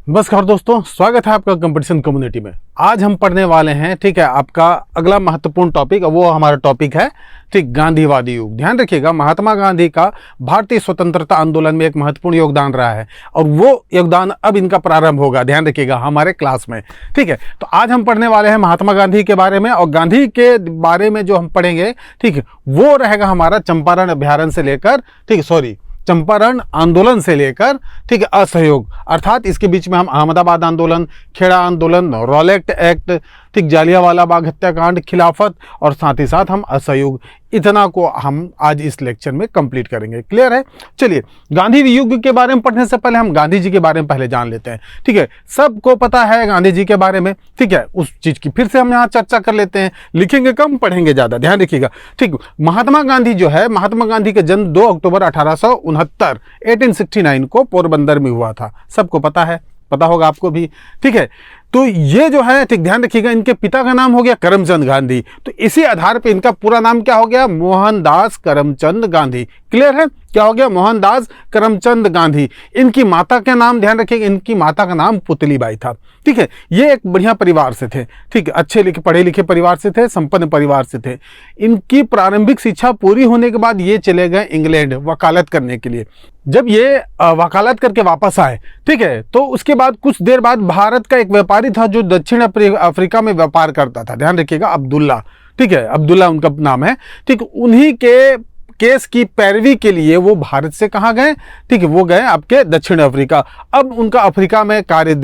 नमस्कार दोस्तों, स्वागत है आपका कंपटीशन कम्युनिटी में। आज हम पढ़ने वाले हैं, ठीक है, आपका अगला महत्वपूर्ण टॉपिक। वो हमारा टॉपिक है, ठीक, गांधीवादी युग। ध्यान रखिएगा, महात्मा गांधी का भारतीय स्वतंत्रता आंदोलन में एक महत्वपूर्ण योगदान रहा है और वो योगदान अब इनका प्रारंभ होगा। ध्यान रखिएगा हमारे क्लास में, ठीक है। तो आज हम पढ़ने वाले हैं महात्मा गांधी के बारे में, और गांधी के बारे में जो हम पढ़ेंगे, ठीक है, वो रहेगा हमारा चंपारण अभ्यारण्य से लेकर, ठीक, चंपारण आंदोलन से लेकर, ठीक है, असहयोग, अर्थात इसके बीच में हम अहमदाबाद आंदोलन, खेड़ा आंदोलन, रॉलेट एक्ट, ठीक, जालियांवाला बाग हत्याकांड, खिलाफत और साथ ही साथ हम असहयोग, इतना को हम आज इस लेक्चर में कंप्लीट करेंगे। क्लियर है? चलिए, गांधी युग के बारे में पढ़ने से पहले हम गांधी जी के बारे में पहले जान लेते हैं, ठीक है। सबको पता है गांधी जी के बारे में, ठीक है, उस चीज की फिर से हम यहाँ चर्चा कर लेते हैं। लिखेंगे कम, पढ़ेंगे ज्यादा, ध्यान रखिएगा, ठीक। महात्मा गांधी जो है, महात्मा गांधी का जन्म 2 अक्टूबर 1869 को पोरबंदर में हुआ था। सबको पता है, पता होगा आपको भी, ठीक है। तो ये जो है, ठीक, ध्यान रखिएगा, इनके पिता का नाम हो गया करमचंद गांधी। तो इसी आधार पे इनका पूरा नाम क्या हो गया? मोहनदास करमचंद गांधी। क्लियर है? क्या हो गया? मोहनदास करमचंद गांधी। इनकी माता का नाम ध्यान रखिएगा, इनकी माता का नाम पुतलीबाई था, ठीक है। ये एक बढ़िया परिवार से थे, ठीक, अच्छे लिखे पढ़े लिखे परिवार से थे, संपन्न परिवार से थे। इनकी प्रारंभिक शिक्षा पूरी होने के बाद ये चले गए इंग्लैंड वकालत करने के लिए। जब ये वकालत करके वापस आए, ठीक है, तो उसके बाद कुछ देर बाद भारत का एक व्यापारी था जो दक्षिण अफ्रीका में व्यापार करता था। ध्यान रखिएगा, अब्दुल्ला, ठीक है, अब्दुल्ला उनका नाम है, ठीक। उन्हीं के केस की पैरवी के लिए वो भारत से कहाँ गए? ठीक है, वो गए आपके दक्षिण अफ्रीका। अब उनका अफ्रीका में कार्य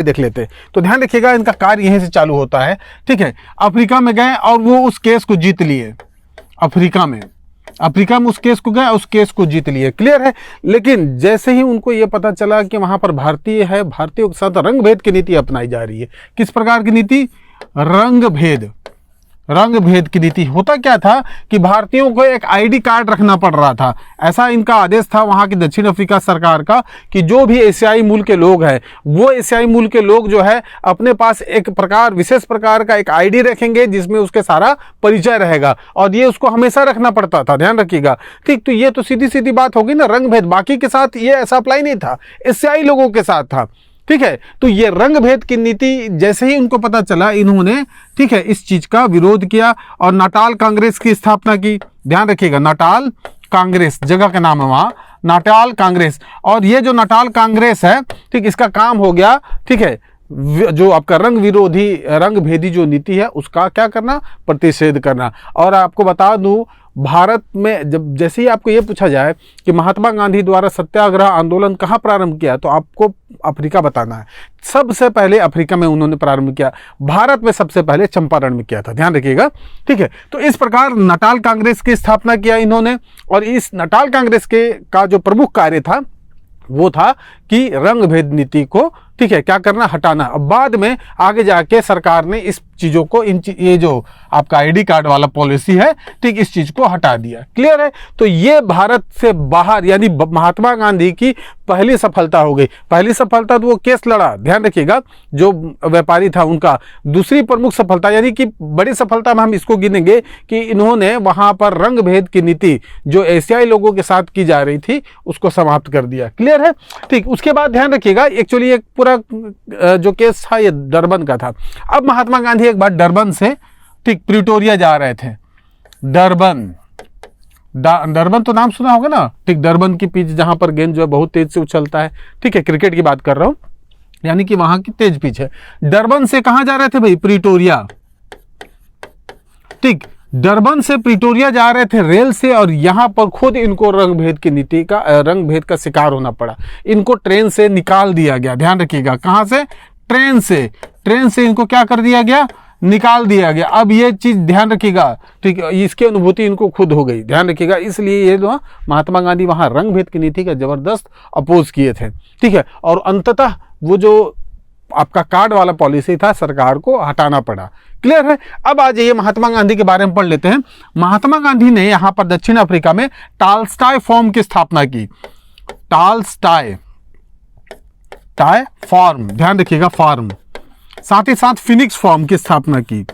देख लेते। तो ध्यान रखिएगा, इनका कार्य यहीं से चालू होता है, ठीक है। अफ्रीका में गए और वो उस केस को जीत लिए। अफ्रीका में उस केस को गए, उस केस को जीत लिए। क्लियर है? लेकिन जैसे ही उनको ये पता चला कि वहां पर भारतीय है, भारतीयों के साथ रंग भेद की नीति अपनाई जा रही है। किस प्रकार की नीति? रंग भेद की नीति। होता क्या था कि भारतीयों को एक आईडी कार्ड रखना पड़ रहा था। ऐसा इनका आदेश था वहां की दक्षिण अफ्रीका सरकार का कि जो भी एशियाई मूल के लोग हैं, वो एशियाई मूल के लोग जो है अपने पास एक विशेष प्रकार का एक आईडी रखेंगे जिसमें उसके सारा परिचय रहेगा, और ये उसको हमेशा रखना पड़ता था। ध्यान रखिएगा, ठीक। तो ये तो सीधी सीधी बात होगी ना, रंग भेद। बाकी के साथ ये ऐसा अप्लाई नहीं था, एशियाई लोगों के साथ था, ठीक है। तो ये रंग भेद की नीति जैसे ही उनको पता चला, इन्होंने, ठीक है, इस चीज का विरोध किया और नाटाल कांग्रेस की स्थापना की। ध्यान रखिएगा, नाटाल कांग्रेस जगह का नाम है वहां, नाटाल कांग्रेस। और ये जो नाटाल कांग्रेस है, ठीक, इसका काम हो गया, ठीक है, जो आपका रंग भेदी जो नीति है उसका क्या करना? प्रतिषेध करना। और आपको बता दूं, भारत में जैसे ही आपको ये पूछा जाए कि महात्मा गांधी द्वारा सत्याग्रह आंदोलन कहाँ प्रारंभ किया, तो आपको अफ्रीका बताना है। सबसे पहले अफ्रीका में उन्होंने प्रारंभ किया। भारत में सबसे पहले चंपारण में किया था। ध्यान रखिएगा, ठीक है। तो इस प्रकार नाटाल कांग्रेस की स्थापना किया इन्होंने, और इस नाटाल कांग्रेस का जो प्रमुख कार्य था वो था कि रंग भेद नीति को, ठीक है, क्या करना? हटाना। अब बाद में आगे जाके सरकार ने इस चीजों को, ये जो आपका आईडी कार्ड वाला पॉलिसी है, ठीक, इस चीज को हटा दिया। क्लियर है? तो ये भारत से बाहर, यानी महात्मा गांधी की पहली सफलता हो गई। पहली सफलता तो वो केस लड़ा, ध्यान रखिएगा, जो व्यापारी था उनका। दूसरी प्रमुख सफलता, यानी कि बड़ी सफलता में हम इसको गिनेंगे कि इन्होंने वहां पर रंग भेद की नीति जो एशियाई लोगों के साथ की जा रही थी उसको समाप्त कर दिया। क्लियर है? ठीक। उसके बाद ध्यान रखिएगा, एक्चुअली एक पूरा जो केस था ये डरबन का था। अब महात्मा गांधी एक बार डरबन से, ठीक, प्रिटोरिया जा रहे थे। डरबन तो नाम सुना होगा ना, ठीक। डरबन की पिच जहां पर गेंद जो है बहुत तेज से उछलता है, ठीक है, क्रिकेट की बात कर रहा हूं, यानी कि वहां की तेज पिच है। डरबन से कहां जा रहे थे भाई? प्रिटोरिया, ठीक। डरबन से प्रिटोरिया जा रहे थे रेल से, और यहां पर खुद इनको रंग भेद का शिकार होना पड़ा। इनको ट्रेन से निकाल दिया गया। ध्यान रखिएगा, कहां से? ट्रेन से इनको क्या कर दिया गया? निकाल दिया गया। अब ये चीज ध्यान रखिएगा, ठीक, इसकी अनुभूति इनको खुद हो गई। ध्यान रखिएगा, इसलिए ये जो महात्मा गांधी वहां रंग भेद की नीति का जबरदस्त अपोज किए थे, ठीक है। और अंततः वो जो आपका कार्ड वाला पॉलिसी था, सरकार को हटाना पड़ा। क्लियर है? अब आ जाइए महात्मा गांधी के बारे में पढ़ लेते हैं। महात्मा गांधी ने यहां पर दक्षिण अफ्रीका में टॉलस्टॉय फॉर्म की स्थापना की। टॉलस्टॉय फॉर्म, ध्यान रखिएगा, फॉर्म। साथ ही साथ फिनिक्स फॉर्म की स्थापना की।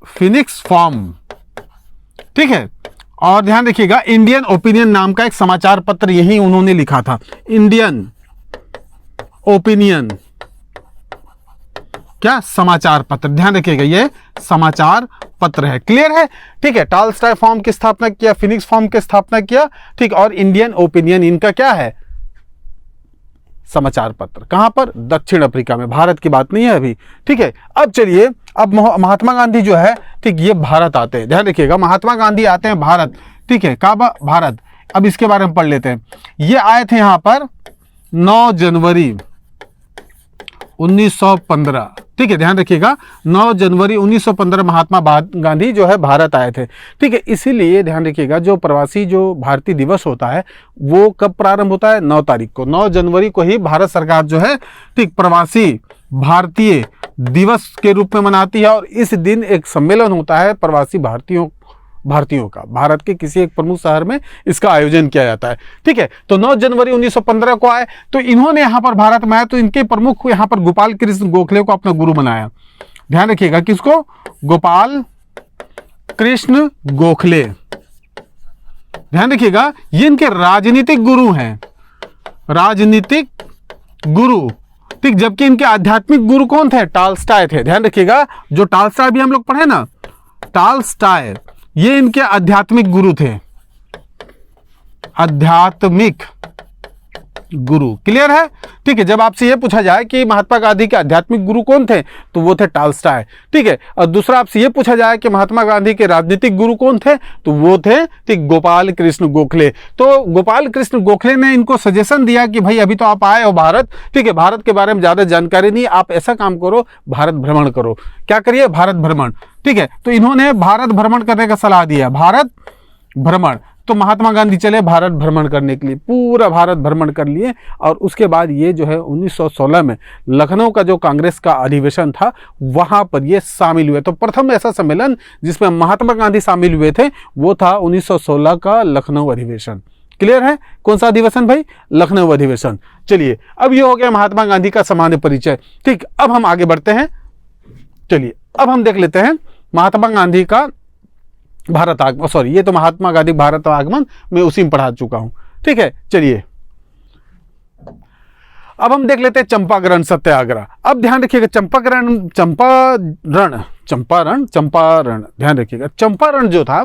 फिनिक्स फॉर्म, ठीक है। और ध्यान रखिएगा, इंडियन ओपिनियन नाम का एक समाचार पत्र यही उन्होंने लिखा था। इंडियन ओपिनियन, क्या, समाचार पत्र। ध्यान रखिएगा ये समाचार पत्र है। क्लियर है? ठीक है। टॉलस्टॉय फॉर्म की स्थापना किया, फिनिक्स फॉर्म की स्थापना किया, ठीक। और इंडियन ओपिनियन इनका क्या है? समाचार पत्र। कहां पर? दक्षिण अफ्रीका में। भारत की बात नहीं है अभी, ठीक है। अब चलिए, अब महात्मा गांधी जो है, ठीक, ये भारत आते हैं। ध्यान रखिएगा, महात्मा गांधी आते हैं भारत, ठीक है। कब? भारत। अब इसके बारे में पढ़ लेते हैं। ये आए थे यहां पर 9 जनवरी 1915, ठीक है। ध्यान रखिएगा, 9 जनवरी 1915 महात्मा गांधी जो है भारत आए थे, ठीक है। इसीलिए ध्यान रखिएगा, जो प्रवासी जो भारतीय दिवस होता है वो कब प्रारंभ होता है? 9 तारीख को। 9 जनवरी को ही भारत सरकार जो है, ठीक, प्रवासी भारतीय दिवस के रूप में मनाती है। और इस दिन एक सम्मेलन होता है प्रवासी भारतीयों का, भारत के किसी एक प्रमुख शहर में इसका आयोजन किया जाता है, ठीक है। तो 9 जनवरी 1915 को आए, तो इन्होंने यहां पर भारत में आए, तो इनके प्रमुख यहां पर गोपाल कृष्ण गोखले को अपना गुरु बनाया। ध्यान रखिएगा, किसको? गोपाल कृष्ण गोखले। ध्यान रखिएगा, ये इनके राजनीतिक गुरु हैं, राजनीतिक गुरु, ठीक। जबकि इनके आध्यात्मिक गुरु कौन थे? टॉलस्टॉय थे। ध्यान रखिएगा, जो टॉलस्टॉय भी हम लोग पढ़े ना, टॉलस्टॉय, ये इनके आध्यात्मिक गुरु थे, आध्यात्मिक गुरु। क्लियर है? ठीक है। जब आपसे ये पूछा जाए कि महात्मा गांधी के आध्यात्मिक गुरु कौन थे, तो वो थे टॉलस्टॉय, ठीक है। और दूसरा आपसे ये पूछा जाए कि महात्मा गांधी के राजनीतिक गुरु कौन थे, तो वो थे, ठीक, गोपाल कृष्ण गोखले। तो गोपाल कृष्ण गोखले ने इनको सजेशन दिया कि भाई अभी तो आप आए हो भारत, ठीक है, भारत के बारे में ज्यादा जानकारी नहीं, आप ऐसा काम करो, भारत भ्रमण करो। क्या करिए? भारत भ्रमण, ठीक है। तो इन्होंने भारत भ्रमण करने का सलाह दिया, भारत भ्रमण। तो महात्मा गांधी चले भारत भ्रमण करने के लिए, पूरा भारत भ्रमण कर लिए। और उसके बाद ये जो है 1916 में लखनऊ का जो कांग्रेस का अधिवेशन था, वहां पर ये शामिल हुए। तो प्रथम ऐसा सम्मेलन जिसमें महात्मा गांधी शामिल हुए थे, वो था 1916 का लखनऊ अधिवेशन। क्लियर है? कौन सा अधिवेशन भाई? लखनऊ अधिवेशन। चलिए, अब ये हो गया महात्मा गांधी का सामान्य परिचय, ठीक। अब हम आगे बढ़ते हैं। चलिए, अब हम देख लेते हैं महात्मा गांधी का भारत आगमन, सॉरी, ये तो महात्मा गांधी भारत आगमन मैं उसी में पढ़ा चुका हूं, ठीक है। चलिए, अब हम देख लेते हैं चंपारण सत्याग्रह। अब ध्यान रखिएगा, चंपारण, ध्यान रखिएगा, चंपारण जो था,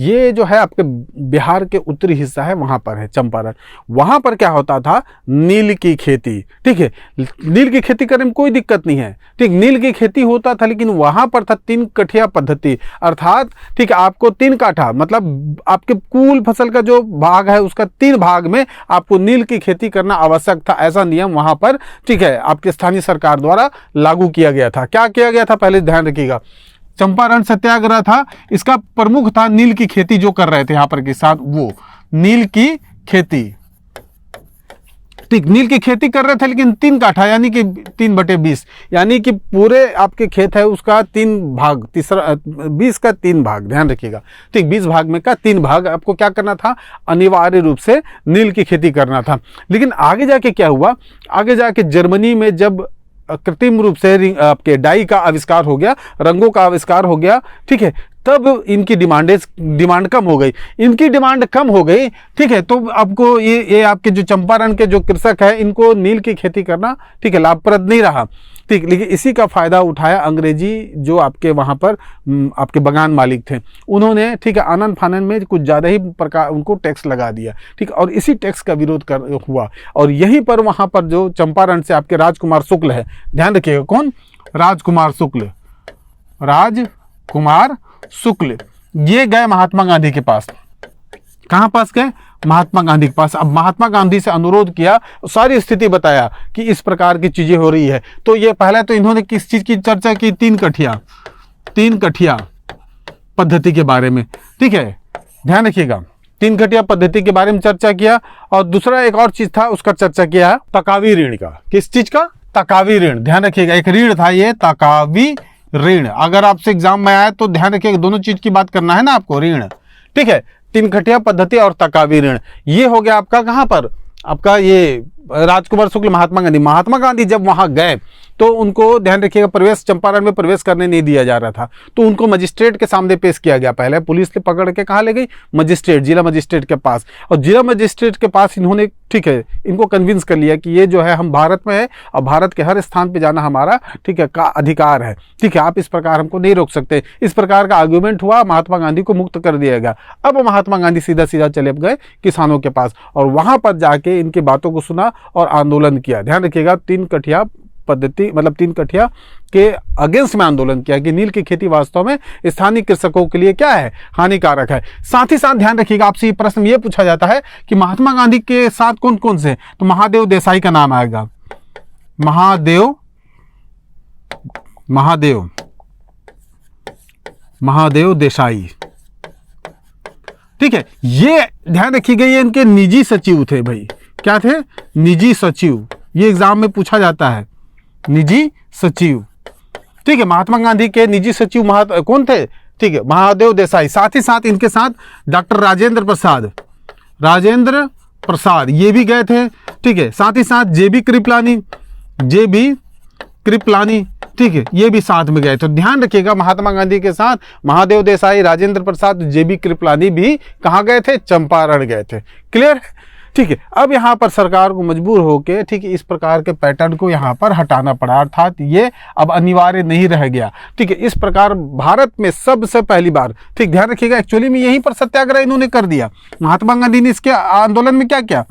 ये जो है आपके बिहार के उत्तरी हिस्सा है, वहां पर है चंपारण। वहां पर क्या होता था? नील की खेती, ठीक है। नील की खेती करने में कोई दिक्कत नहीं है, ठीक। नील की खेती होता था, लेकिन वहां पर था 3 कठिया पद्धति, अर्थात, ठीक, आपको 3 काठा, मतलब आपके कुल फसल का जो भाग है उसका 3 भाग में आपको नील की खेती करना आवश्यक था। ऐसा नियम वहां पर, ठीक है, आपके स्थानीय सरकार द्वारा लागू किया गया था। क्या किया गया था? पहले ध्यान रखिएगा, चंपारण सत्याग्रह था, इसका प्रमुख था नील की खेती जो कर रहे थे यहाँ पर किसान, वो नील की खेती, ठीक, नील की खेती कर रहे थे, लेकिन 3 काठा यानी कि 3/20, यानी कि पूरे आपके खेत है उसका 3 भाग, 20 का 3 भाग, ध्यान रखिएगा, ठीक, 20 भाग में का 3 भाग आपको क्या करना था? अनिवार्य रूप से नील की खेती करना था। लेकिन आगे जाके क्या हुआ? आगे जाके जर्मनी में जब कृत्रिम रूप से आपके डाई का आविष्कार हो गया, रंगों का आविष्कार हो गया, ठीक है, तब इनकी डिमांड कम हो गई। इनकी डिमांड कम हो गई, ठीक है, तो आपको ये आपके जो चंपारण के जो कृषक है, इनको नील की खेती करना, ठीक है, लाभप्रद नहीं रहा, ठीक। लेकिन इसी का फायदा उठाया अंग्रेजी जो आपके वहां पर आपके बगान मालिक थे, उन्होंने, ठीक है, आनन फानन में कुछ ज्यादा ही प्रकार उनको टैक्स लगा दिया, ठीक। और इसी टैक्स का विरोध हुआ, और यहीं पर वहां पर जो चंपारण से आपके राजकुमार शुक्ल है, ध्यान रखिएगा, कौन? राजकुमार शुक्ल, ये गए महात्मा गांधी के पास। कहां पास गए? महात्मा गांधी के पास। अब महात्मा गांधी से अनुरोध किया, सारी स्थिति बताया कि इस प्रकार की चीजें हो रही है। तो ये पहले तो इन्होंने किस चीज की चर्चा की? 3 कठिया पद्धति के बारे में, ठीक है, ध्यान रखिएगा, 3 कठिया पद्धति के बारे में चर्चा किया। और दूसरा एक और चीज था, उसका चर्चा किया, तकावी ऋण का। किस चीज का? तकावी ऋण। ध्यान रखिएगा, एक ऋण था ये तकावी ऋण। अगर आपसे एग्जाम में आए तो ध्यान रखिएगा, दोनों चीज की बात करना है ना आपको, ऋण, ठीक है। 3 कठिया पद्धति और तकावी ऋण, ये हो गया आपका कहां पर? आपका ये राजकुमार शुक्ल, महात्मा गांधी जब वहां गए तो उनको ध्यान रखिएगा प्रवेश, चंपारण में प्रवेश करने नहीं दिया जा रहा था, तो उनको मजिस्ट्रेट के सामने पेश किया गया। पहले पुलिस ने पकड़ के कहाँ ले गई, मजिस्ट्रेट, जिला मजिस्ट्रेट के पास, और जिला मजिस्ट्रेट के पास इन्होंने ठीक है इनको कन्विंस कर लिया कि ये जो है हम भारत में है और भारत के हर स्थान पे जाना हमारा ठीक है का अधिकार है, ठीक है, आप इस प्रकार हमको नहीं रोक सकते। इस प्रकार का आर्ग्यूमेंट हुआ, महात्मा गांधी को मुक्त कर दिया गया। अब महात्मा गांधी सीधा सीधा चले गए किसानों के पास और वहां पर जाके इनकी बातों को सुना और आंदोलन किया। ध्यान रखिएगा, 3 कठिया पद्धति मतलब 3 कठिया के अगेंस्ट में आंदोलन किया कि नील की खेती वास्तव में स्थानीय कृषकों के लिए क्या है, हानिकारक है। साथ ही साथ ध्यान रखिएगा, आपसे प्रश्न ये पूछा जाता है कि महात्मा गांधी के साथ कौन कौन से, तो महादेव देसाई का नाम आएगा, महादेव देसाई, ठीक है। ये ध्यान रखिएगा, ये इनके निजी सचिव थे भाई, क्या थे, निजी सचिव, ये एग्जाम में पूछा जाता है, निजी सचिव, ठीक है। महात्मा गांधी के निजी सचिव कौन थे, ठीक है, महादेव देसाई। साथ ही साथ इनके साथ डॉक्टर राजेंद्र प्रसाद ये भी गए थे, ठीक है। साथ ही साथ जेबी कृपलानी, ठीक है, ये भी साथ में गए। तो ध्यान रखिएगा, महात्मा गांधी के साथ महादेव देसाई, राजेंद्र प्रसाद, जेबी कृपलानी भी कहाँ गए थे, चंपारण गए थे। क्लियर, ठीक है। अब यहाँ पर सरकार को मजबूर होकर ठीक है इस प्रकार के पैटर्न को यहाँ पर हटाना पड़ा, अर्थात ये अब अनिवार्य नहीं रह गया, ठीक है। इस प्रकार भारत में सबसे पहली बार, ठीक, ध्यान रखिएगा, एक्चुअली में यहीं पर सत्याग्रह इन्होंने कर दिया। महात्मा गांधी ने इसके आंदोलन में क्या किया,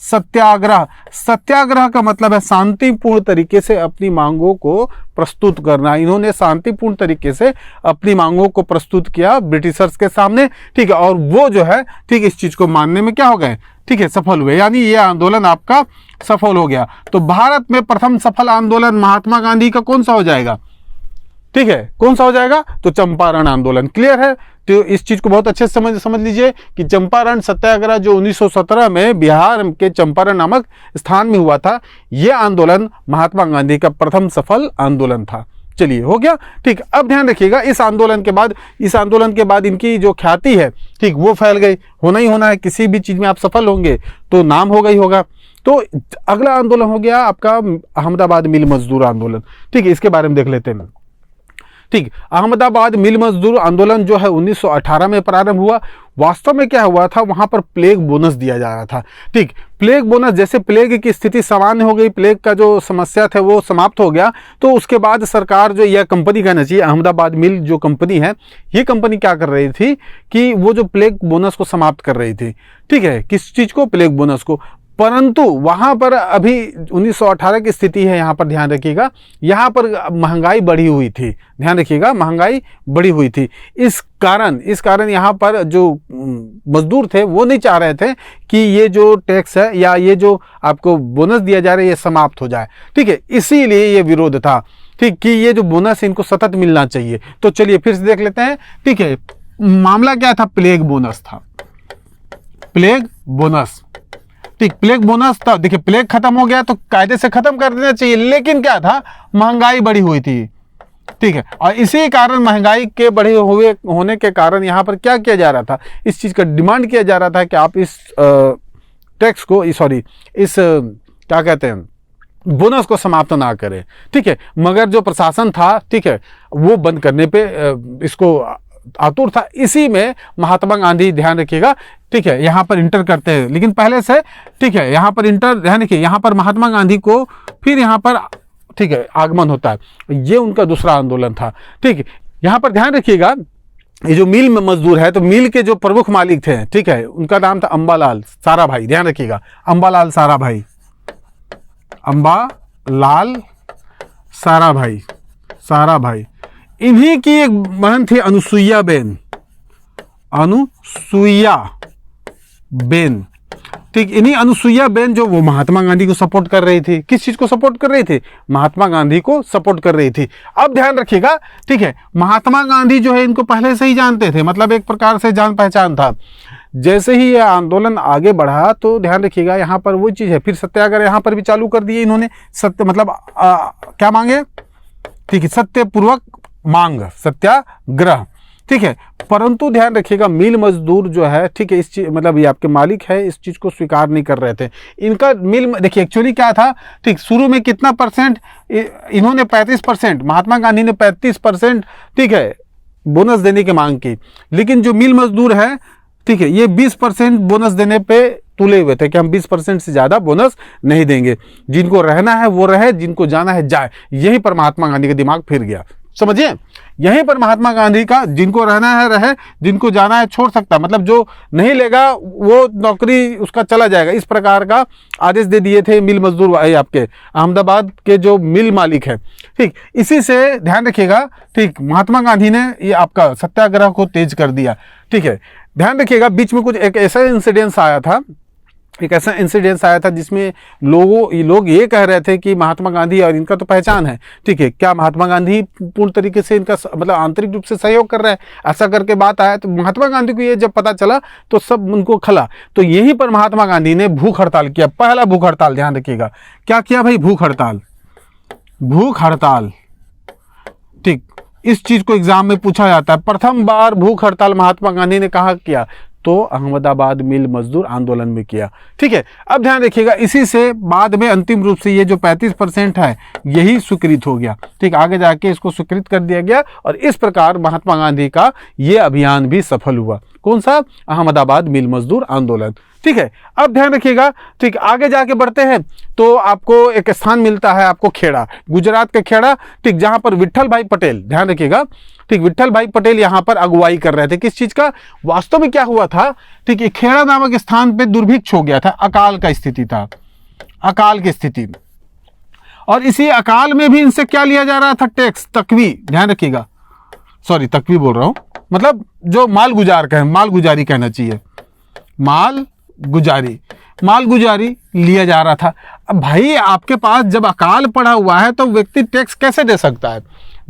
सत्याग्रह का मतलब है शांतिपूर्ण तरीके से अपनी मांगों को प्रस्तुत करना। इन्होंने शांतिपूर्ण तरीके से अपनी मांगों को प्रस्तुत किया ब्रिटिशर्स के सामने, ठीक है, और वो जो है ठीक इस चीज को मानने में क्या हो गए, ठीक है, सफल हुए, यानी ये आंदोलन आपका सफल हो गया। तो भारत में प्रथम सफल आंदोलन महात्मा गांधी का कौन सा हो जाएगा, ठीक है, कौन सा हो जाएगा, तो चंपारण आंदोलन। क्लियर है, तो इस चीज को बहुत अच्छे से समझ लीजिए कि चंपारण सत्याग्रह जो 1917 में बिहार के चंपारण नामक स्थान में हुआ था, यह आंदोलन महात्मा गांधी का प्रथम सफल आंदोलन था। चलिए, हो गया, ठीक। अब ध्यान रखिएगा, इस आंदोलन के बाद इनकी जो ख्याति है, ठीक, वो फैल गई। होना ही होना है, किसी भी चीज में आप सफल होंगे तो नाम होगा ही होगा। तो अगला आंदोलन हो गया आपका अहमदाबाद मिल मजदूर आंदोलन, ठीक है, इसके बारे में देख लेते हैं। ठीक, अहमदाबाद मिल मजदूर आंदोलन जो है 1918 में प्रारंभ हुआ। वास्तव में क्या हुआ था, वहां पर प्लेग बोनस दिया जा रहा था, ठीक, प्लेग बोनस, जैसे प्लेग की स्थिति सामान्य हो गई, प्लेग का जो समस्या था वो समाप्त हो गया, तो उसके बाद सरकार जो, यह कंपनी कहना चाहिए, अहमदाबाद मिल जो कंपनी है, ये कंपनी क्या कर रही थी कि वो जो प्लेग बोनस को समाप्त कर रही थी, ठीक है, किस चीज को, प्लेग बोनस को। परंतु वहां पर अभी 1918 की स्थिति है, यहां पर ध्यान रखिएगा, यहां पर महंगाई बढ़ी हुई थी, ध्यान रखिएगा, महंगाई बढ़ी हुई थी। इस कारण यहां पर जो मजदूर थे वो नहीं चाह रहे थे कि ये जो टैक्स है या ये जो आपको बोनस दिया जा रहा है ये समाप्त हो जाए, ठीक है, इसीलिए ये विरोध था, ठीक, कि ये जो बोनस इनको सतत मिलना चाहिए। तो चलिए फिर से देख लेते हैं, ठीक है, मामला क्या था, प्लेग बोनस था, प्लेग बोनस, ठीक, प्लेग बोनस था। देखिए, प्लेग खत्म हो गया तो कायदे से खत्म कर देना चाहिए, लेकिन क्या था, महंगाई बढ़ी हुई थी, ठीक है, और इसी कारण महंगाई के बढ़े हुए होने के कारण यहां पर क्या किया जा रहा था, इस चीज का डिमांड किया जा रहा था कि आप इस टैक्स को, सॉरी, इस क्या कहते हैं, बोनस को समाप्त ना करें, ठीक है। मगर जो प्रशासन था, ठीक है, वो बंद करने पे इसको आतुर था। इसी में महात्मा गांधी, ध्यान रखिएगा, ठीक है, यहां पर इंटर करते हैं, लेकिन पहले से, ठीक है, यहां पर इंटर, ध्यान रखिए, यहां पर महात्मा गांधी को फिर यहां पर, ठीक है, आगमन होता है। ये उनका दूसरा आंदोलन था, ठीक है। यहां पर ध्यान रखिएगा, ये जो मिल में मजदूर है, तो मिल के जो प्रमुख मालिक थे, ठीक है, उनका नाम था अंबालाल साराभाई, ध्यान रखिएगा, अंबालाल साराभाई, अंबालाल साराभाई। इन्हीं की एक बहन थी अनुसुईया बेन, ठीक, इन्हीं अनुसुईया बेन जो वो महात्मा गांधी को सपोर्ट कर रही थी। किस चीज को सपोर्ट कर रही थी, महात्मा गांधी को सपोर्ट कर रही थी। अब ध्यान रखिएगा, ठीक है, महात्मा गांधी जो है इनको पहले से ही जानते थे, मतलब एक प्रकार से जान पहचान था। जैसे ही यह आंदोलन आगे बढ़ा तो ध्यान रखिएगा, यहाँ पर वो चीज है, फिर सत्याग्रह यहाँ पर भी चालू कर दिए इन्होंने। सत्य मतलब क्या मांगे, ठीक है, सत्यपूर्वक मांग, सत्याग्रह, ठीक है। परंतु ध्यान रखिएगा मिल मजदूर जो है, ठीक है, इस चीज मतलब ये आपके मालिक है, इस चीज को स्वीकार नहीं कर रहे थे। इनका मिल देखिए एक्चुअली क्या था, ठीक, शुरू में कितना परसेंट इन्होंने 35%, महात्मा गांधी ने 35%, ठीक है, बोनस देने की मांग की। लेकिन जो मिल मजदूर है, ठीक है, ये 20% बोनस देने पे तुले हुए थे कि हम 20% से ज्यादा बोनस नहीं देंगे, जिनको रहना है वो रहे, जिनको जाना है जाए। यहीं पर महात्मा गांधी का दिमाग फिर गया, समझिए, यहीं पर महात्मा गांधी का, जिनको रहना है रहे, जिनको जाना है छोड़ सकता, मतलब जो नहीं लेगा वो नौकरी उसका चला जाएगा, इस प्रकार का आदेश दे दिए थे मिल मजदूर आपके अहमदाबाद के जो मिल मालिक है। ठीक, इसी से ध्यान रखिएगा, ठीक, महात्मा गांधी ने ये आपका सत्याग्रह को तेज कर दिया। ठीक है, ध्यान रखिएगा बीच में कुछ एक ऐसा इंसिडेंस आया था जिसमें लोग ये कह रहे थे कि महात्मा गांधी और इनका तो पहचान है, ठीक है, क्या महात्मा गांधी पूर्ण तरीके से इनका मतलब आंतरिक रूप से सहयोग कर रहे हैं, ऐसा करके बात आया। तो महात्मा गांधी को ये जब पता चला तो सब उनको खला। तो यहीं पर महात्मा गांधी ने भूख हड़ताल किया, पहला भूख हड़ताल, ध्यान रखिएगा क्या किया भाई, भूख हड़ताल। ठीक, इस चीज को एग्जाम में पूछा जाता है, प्रथम बार भूख हड़ताल महात्मा गांधी ने कहाँ किया, तो अहमदाबाद मिल मजदूर आंदोलन में किया। ठीक है, अब ध्यान रखिएगा इसी से बाद में अंतिम रूप से ये जो 35% है यही स्वीकृत हो गया। ठीक, आगे जाके इसको स्वीकृत कर दिया गया और इस प्रकार महात्मा गांधी का ये अभियान भी सफल हुआ। कौन सा, अहमदाबाद मिल मजदूर आंदोलन। ठीक है, अब ध्यान रखिएगा, ठीक, आगे जाके बढ़ते हैं तो आपको एक स्थान मिलता है, आपको खेड़ा, गुजरात का खेड़ा, ठीक, जहां पर विट्ठल भाई पटेल, ध्यान रखिएगा, ठीक, विट्ठल भाई पटेल यहां पर अगुवाई कर रहे थे। किस चीज का, वास्तव में क्या हुआ था, ठीक, खेड़ा नामक स्थान पे दुर्भिक्ष हो गया था, अकाल का स्थिति था, अकाल की स्थिति, और इसी अकाल में भी इनसे क्या लिया जा रहा था, टैक्स, तकवी, ध्यान रखिएगा, सॉरी तकवी बोल रहा हूं, मतलब जो माल गुजारी कहना चाहिए, माल गुजारी लिया जा रहा था। अब भाई आपके पास जब अकाल पड़ा हुआ है तो व्यक्ति टैक्स कैसे दे सकता है,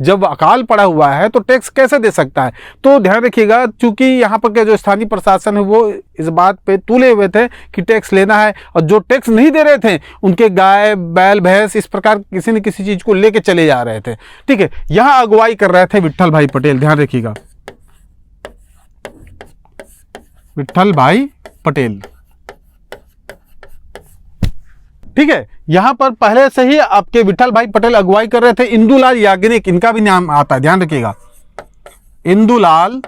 जब अकाल पड़ा हुआ है तो टैक्स कैसे दे सकता है। तो ध्यान रखिएगा, चूंकि यहाँ पर के जो स्थानीय प्रशासन है वो इस बात पे तुले हुए थे कि टैक्स लेना है, और जो टैक्स नहीं दे रहे थे उनके गाय बैल भैंस इस प्रकार किसी न किसी चीज को लेके चले जा रहे थे। ठीक है, यहाँ अगुवाई कर रहे थे विट्ठल भाई पटेल, ध्यान रखिएगा, विट्ठल भाई पटेल। ठीक है, यहां पर पहले से ही आपके विट्ठल भाई पटेल अगुवाई कर रहे थे। इंदुलाल याग्निक, इनका भी नाम आता है, ध्यान रखिएगा, इंदुलाल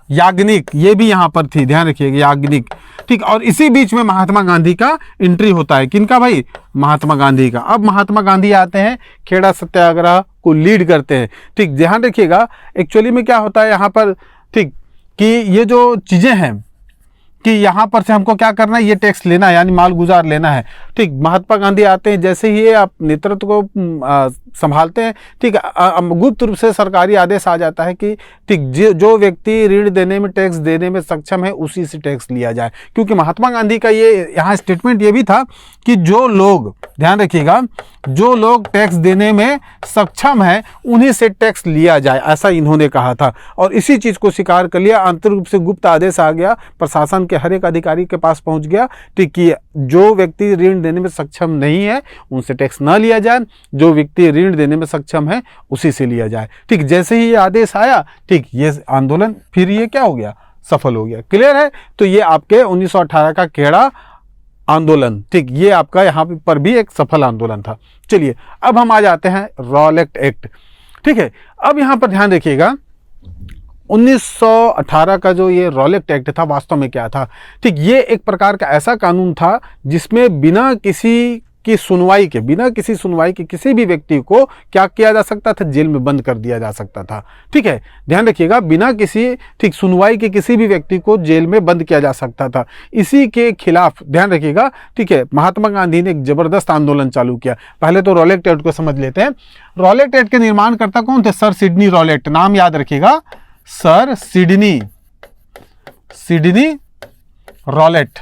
याग्निक, ये भी यहां पर थी, ध्यान रखिएगा, याग्निक। ठीक, और इसी बीच में महात्मा गांधी का एंट्री होता है, किनका भाई, महात्मा गांधी का। अब महात्मा गांधी आते हैं, खेड़ा सत्याग्रह को लीड करते हैं। ठीक, ध्यान रखिएगा एक्चुअली में क्या होता है यहाँ पर, ठीक, कि ये जो चीजें हैं कि यहाँ पर से हमको क्या करना है, ये टैक्स लेना है, यानी माल गुजार लेना है। ठीक, महात्मा गांधी आते हैं, जैसे ही ये आप नेतृत्व को संभालते हैं, ठीक, गुप्त रूप से सरकारी आदेश आ जाता है कि ठीक, जो व्यक्ति ऋण देने में, टैक्स देने में सक्षम है उसी से टैक्स लिया जाए। क्योंकि महात्मा गांधी का ये यहाँ स्टेटमेंट ये भी था कि जो लोग, ध्यान रखिएगा, जो लोग टैक्स देने में सक्षम है उन्हीं से टैक्स लिया जाए, ऐसा इन्होंने कहा था। और इसी चीज को स्वीकार कर लिया, आंतरिक रूप से गुप्त आदेश आ गया, प्रशासन के हर एक अधिकारी के पास पहुंच गया, ठीक, कि जो व्यक्ति ऋण देने में सक्षम नहीं है उनसे टैक्स न लिया जाए, जो व्यक्ति ऋण देने में सक्षम है उसी से लिया जाए। ठीक, जैसे ही ये आदेश आया, ठीक, ये आंदोलन फिर ये क्या हो गया, सफल हो गया। क्लियर है, तो ये आपके 1918 का खेड़ा आंदोलन, ठीक, ये आपका यहाँ पर भी एक सफल आंदोलन था। चलिए अब हम आ जाते हैं रॉलेट एक्ट। ठीक है, अब यहाँ पर ध्यान रखिएगा 1918 का जो ये रॉलेट एक्ट था वास्तव में क्या था। ठीक, ये एक प्रकार का ऐसा कानून था जिसमें बिना किसी सुनवाई के किसी भी व्यक्ति को क्या किया जा सकता था, जेल में बंद कर दिया जा सकता था। ठीक है, ध्यान रखिएगा, बिना किसी, ठीक, सुनवाई के किसी भी व्यक्ति को जेल में बंद किया जा सकता था। इसी के खिलाफ, ध्यान रखिएगा, ठीक है, महात्मा गांधी ने एक जबरदस्त आंदोलन चालू किया। पहले तो रॉलेट एक्ट को समझ लेते हैं। रॉलेट एक्ट के निर्माणकर्ता कौन थे, सर सिडनी रॉलेट, नाम याद रखिएगा, सर सिडनी रॉलेट।